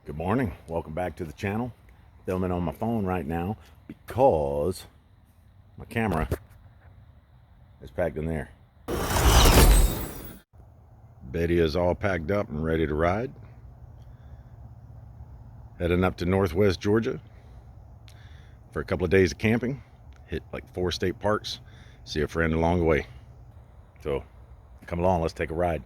Good morning. Welcome back to the channel. Filming on my phone right now because my camera is packed in there. Betty is all packed up and ready to ride. Heading up to Northwest Georgia for a couple of days of camping. Hit like 4 state parks. See a friend along the way. So come along, let's take a ride.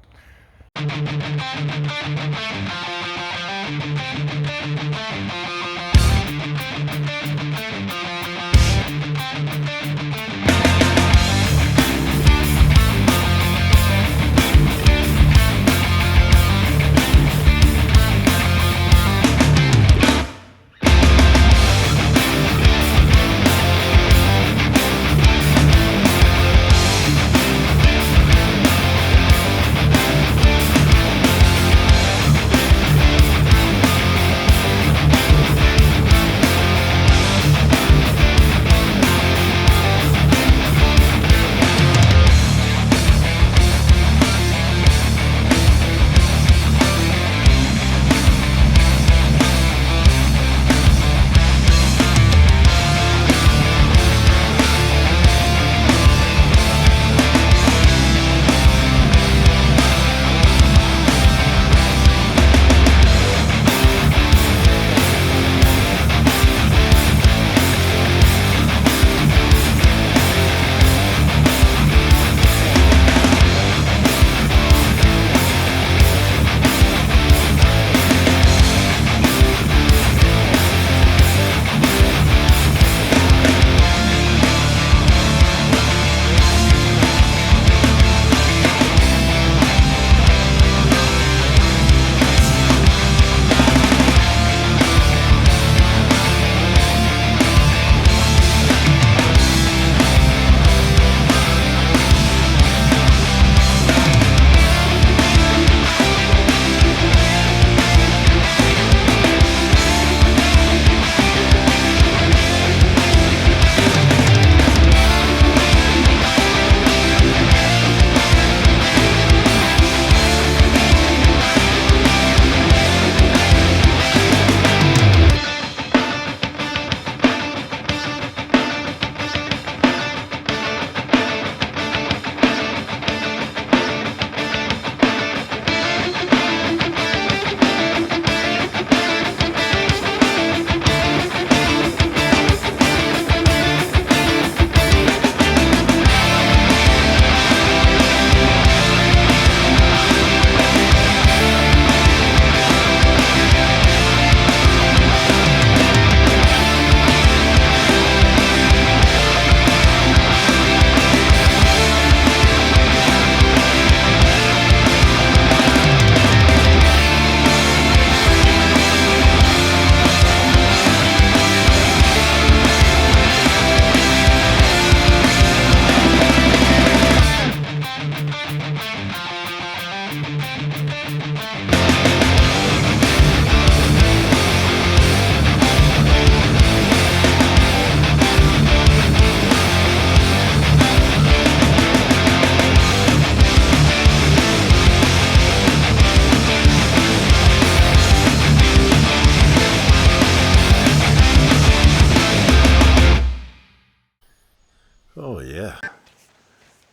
Oh yeah,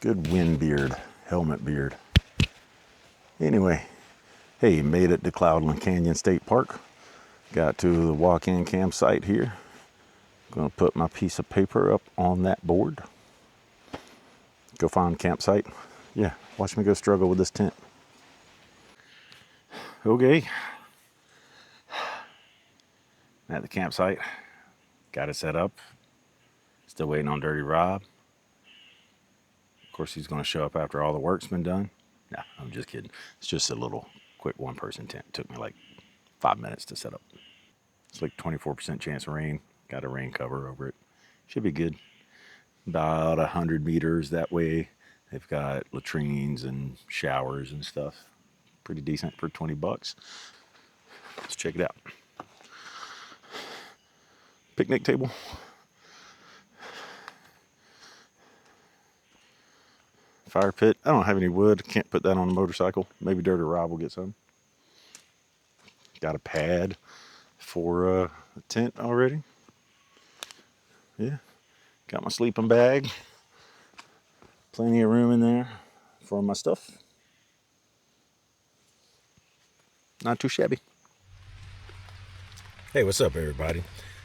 good wind beard, helmet beard. Anyway, hey, made it to Cloudland Canyon State Park. Got to the walk-in campsite here. Gonna put my piece of paper up on that board. Go find campsite. Yeah, watch me go struggle with this tent. Okay, at the campsite. Got it set up. Still waiting on Dirty Rob. Of course, he's gonna show up after all the work's been done. Nah, I'm just kidding. It's just a little quick one-person tent. Took me like 5 minutes to set up. It's like 24% chance of rain. Got a rain cover over it. Should be good. About 100 meters that way. They've got latrines and showers and stuff. Pretty decent for 20 bucks. Let's check it out. Picnic table. Fire pit. I don't have any wood. Can't put that on a motorcycle. Maybe Dirty Rob will get some. got a pad for a tent already. Yeah, got my sleeping bag. Plenty of room in there for my stuff. Not too shabby. Hey, what's up, everybody?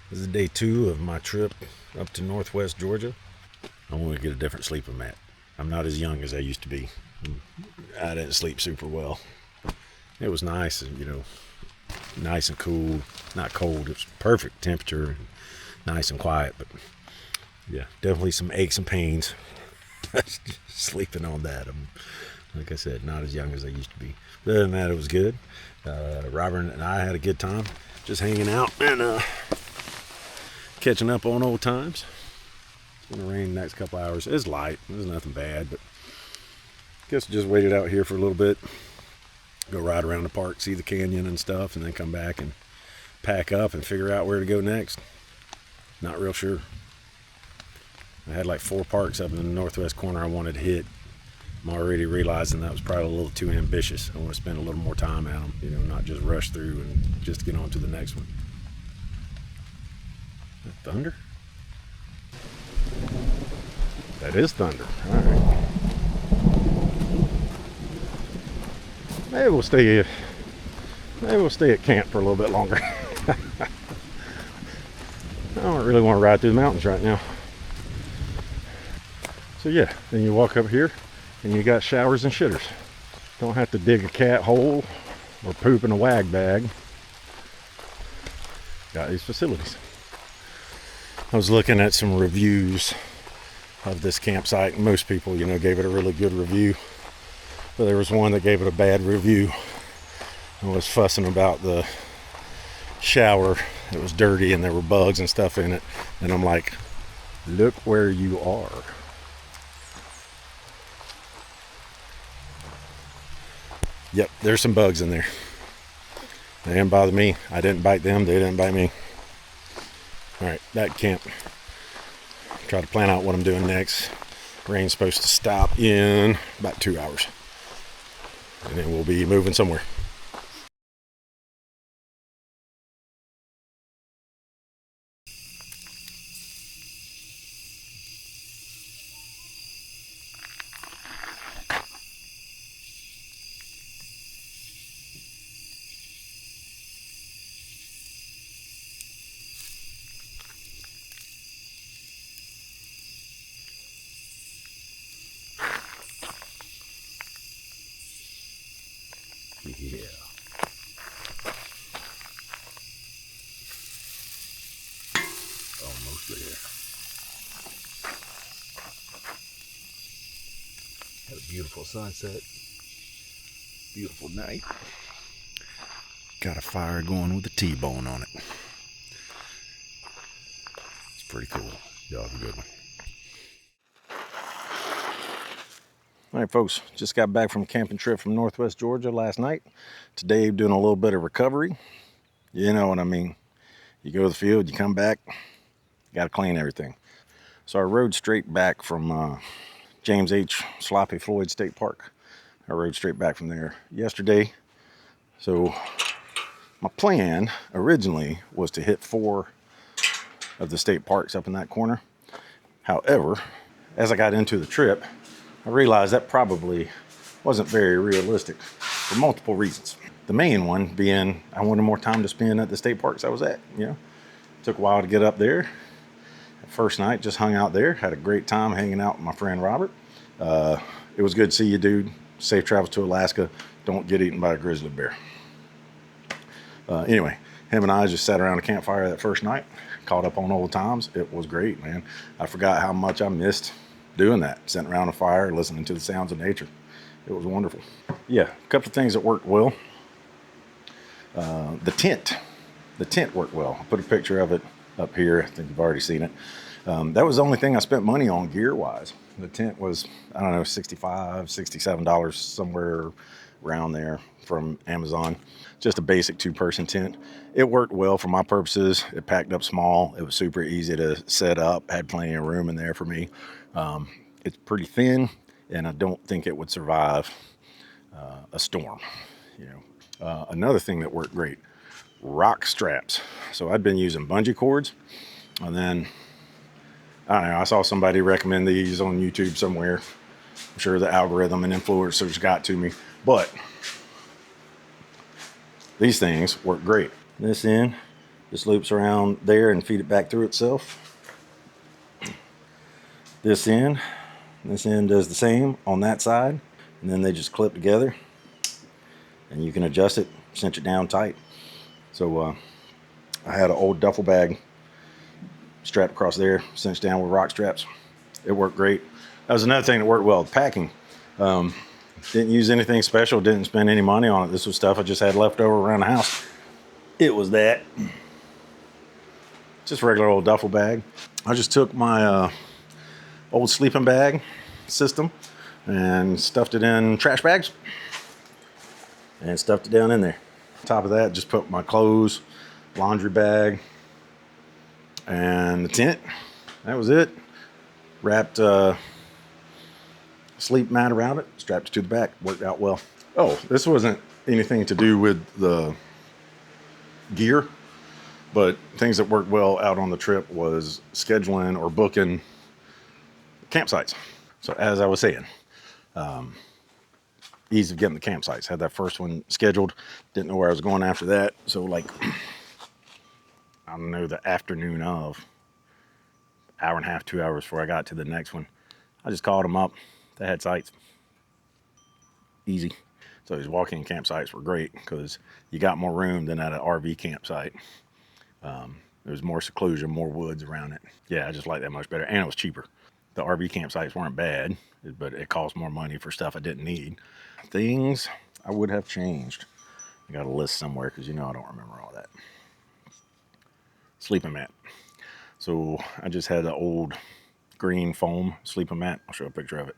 This is day 2 of my trip up to Northwest Georgia. I want to get a different sleeping mat. I'm not as young as I used to be. I didn't sleep super well. It was nice, nice and cool, not cold. It was perfect temperature, nice and quiet. But yeah, definitely some aches and pains sleeping on that. I'm, like I said, not as young as I used to be. But other than that, it was good. Robert and I had a good time, just hanging out and catching up on old times. It's gonna rain the next couple hours. It's light. There's nothing bad, but guess just waited out here for a little bit. Go ride around the park, see the canyon and stuff, and then come back and pack up and figure out where to go next. Not real sure. I had like 4 parks up in the northwest corner I wanted to hit. I'm already realizing that was probably a little too ambitious. I want to spend a little more time at them, not just rush through and just get on to the next one. Thunder? That is thunder. All right. Maybe we'll stay at camp for a little bit longer. I don't really want to ride through the mountains right now. So yeah, then you walk up here and you got showers and shitters. Don't have to dig a cat hole or poop in a wag bag. Got these facilities. I was looking at some reviews of this campsite, and most people, gave it a really good review. But there was one that gave it a bad review and was fussing about the shower. It was dirty and there were bugs and stuff in it. And I'm like, look where you are. Yep, there's some bugs in there. They didn't bother me. I didn't bite them. They didn't bite me. All right, back to camp. Try to plan out what I'm doing next. Rain's supposed to stop in about 2 hours. And then we'll be moving somewhere. Yeah. Almost there. Had a beautiful sunset. Beautiful night. Got a fire going with a T-bone on it. It's pretty cool. Y'all have a good one. All right, folks, just got back from a camping trip from Northwest Georgia last night. Today, doing a little bit of recovery. You know what I mean. You go to the field, you come back, you got to clean everything. So I rode straight back from James H. Sloppy Floyd State Park. I rode straight back from there yesterday. So my plan originally was to hit 4 of the state parks up in that corner. However, as I got into the trip, I realized that probably wasn't very realistic for multiple reasons. The main one being I wanted more time to spend at the state parks I was at. Took a while to get up there. First night, just hung out there. Had a great time hanging out with my friend Robert. It was good to see you, dude. Safe travels to Alaska. Don't get eaten by a grizzly bear. Anyway, him and I just sat around a campfire that first night. Caught up on old times. It was great, man. I forgot how much I missed doing that, sitting around a fire, listening to the sounds of nature. It was wonderful. Yeah, a couple of things that worked well. The tent worked well. I put a picture of it up here. I think you've already seen it. That was the only thing I spent money on gear-wise. The tent was, I don't know, $65, $67, somewhere around there from Amazon. Just a basic 2-person tent. It worked well for my purposes. It packed up small. It was super easy to set up. Had plenty of room in there for me. It's pretty thin, and I don't think it would survive a storm. Another thing that worked great rock straps. So I'd been using bungee cords, and then I don't know, I saw somebody recommend these on YouTube somewhere. I'm sure the algorithm and influencers got to me, but these things work great. This end just loops around there and feed it back through itself. This end does the same on that side, and then they just clip together, and you can adjust it, cinch it down tight. So I had an old duffel bag strapped across there, cinched down with rock straps. It worked great. That was another thing that worked well, packing. Didn't use anything special, didn't spend any money on it. This was stuff I just had left over around the house. It was that. Just regular old duffel bag. I just took my old sleeping bag system and stuffed it in trash bags and stuffed it down in there. On top of that, just put my clothes, laundry bag, and the tent. That was it. Wrapped a sleep mat around it, strapped it to the back. Worked out well. Oh, this wasn't anything to do with the gear, but things that worked well out on the trip was scheduling or booking campsites. So as I was saying, ease of getting the campsites. Had that first one scheduled, didn't know where I was going after that. So like, I don't know, the afternoon of, hour and a half, 2 hours before I got to the next one, I just called them up. They had sites. Easy. So these walk-in campsites were great because you got more room than at an RV campsite. There was more seclusion, more woods around it. Yeah, I just liked that much better, and it was cheaper. The RV campsites weren't bad, but it cost more money for stuff I didn't need. Things I would have changed. I got a list somewhere because I don't remember all that. Sleeping mat. So I just had an old green foam sleeping mat. I'll show a picture of it.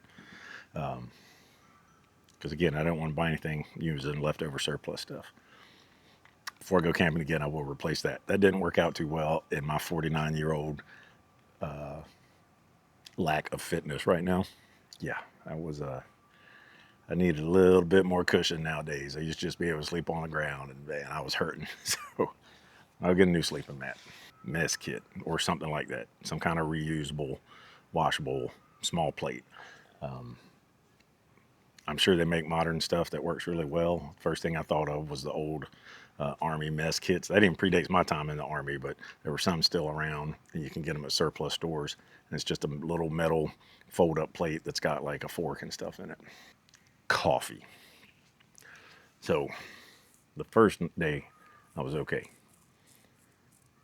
Because again, I don't want to buy anything using leftover surplus stuff. Before I go camping again, I will replace that. That didn't work out too well in my 49-year-old lack of fitness right now. Yeah, I needed a little bit more cushion nowadays. I used to just be able to sleep on the ground, and man, I was hurting. So I'll get a new sleeping mat, mess kit, or something like that. Some kind of reusable, washable, small plate. I'm sure they make modern stuff that works really well. First thing I thought of was the old Army mess kits. That even predates my time in the Army, but there were some still around, and you can get them at surplus stores. And it's just a little metal fold-up plate that's got like a fork and stuff in it. Coffee. So the first day, I was okay.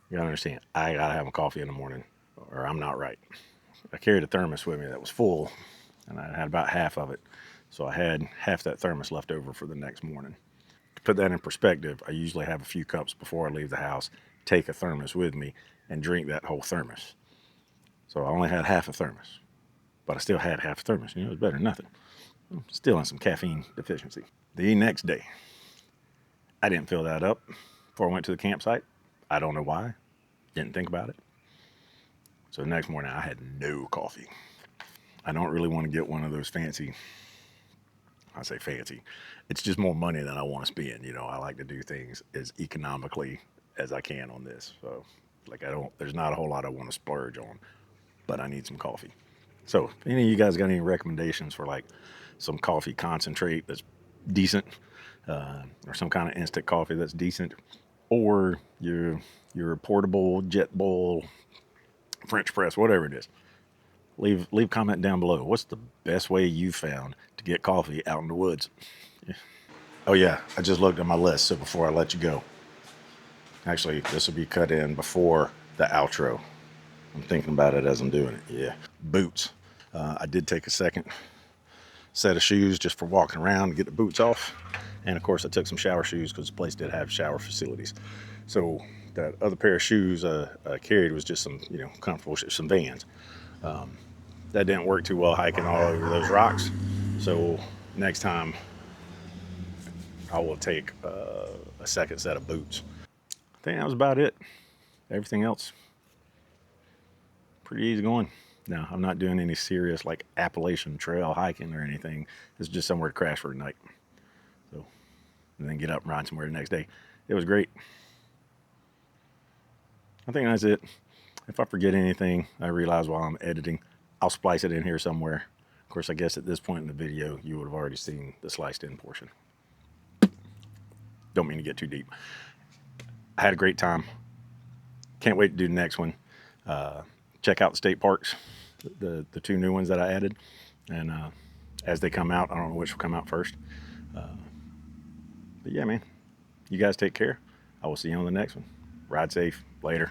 You gotta understand, I gotta have a coffee in the morning, or I'm not right. I carried a thermos with me that was full, and I had about half of it. So I had half that thermos left over for the next morning. To put that in perspective, I usually have a few cups before I leave the house, take a thermos with me, and drink that whole thermos. So I only had half a thermos, but I still had half a thermos. It was better than nothing. Still in some caffeine deficiency. The next day, I didn't fill that up before I went to the campsite. I don't know why. Didn't think about it. So the next morning, I had no coffee. I don't really want to get one of those fancy. I say fancy. It's just more money than I want to spend. I like to do things as economically as I can on this. So, there's not a whole lot I want to splurge on, but I need some coffee. So, if any of you guys got any recommendations for like some coffee concentrate that's decent, or some kind of instant coffee that's decent, or your portable jet bowl, French press, whatever it is, leave comment down below. What's the best way you found to get coffee out in the woods? Yeah. Oh yeah, I just looked at my list. So before I let you go, actually, this will be cut in before the outro. I'm thinking about it as I'm doing it. Yeah, boots. I did take a second set of shoes just for walking around to get the boots off. And of course I took some shower shoes because the place did have shower facilities. So that other pair of shoes I carried was just some, comfortable, some Vans. That didn't work too well hiking all over those rocks. So next time I will take a second set of boots. I think that was about it. Everything else, pretty easy going. No, I'm not doing any serious like Appalachian Trail hiking or anything. It's just somewhere to crash for a night. So, and then get up and ride somewhere the next day. It was great. I think that's it. If I forget anything, I realize while I'm editing, I'll splice it in here somewhere. Of course, I guess at this point in the video, you would have already seen the sliced in portion. Don't mean to get too deep. I had a great time. Can't wait to do the next one. Check out the state parks, the two new ones that I added. And as they come out, I don't know which will come out first. But yeah, man, you guys take care. I will see you on the next one. Ride safe. Later.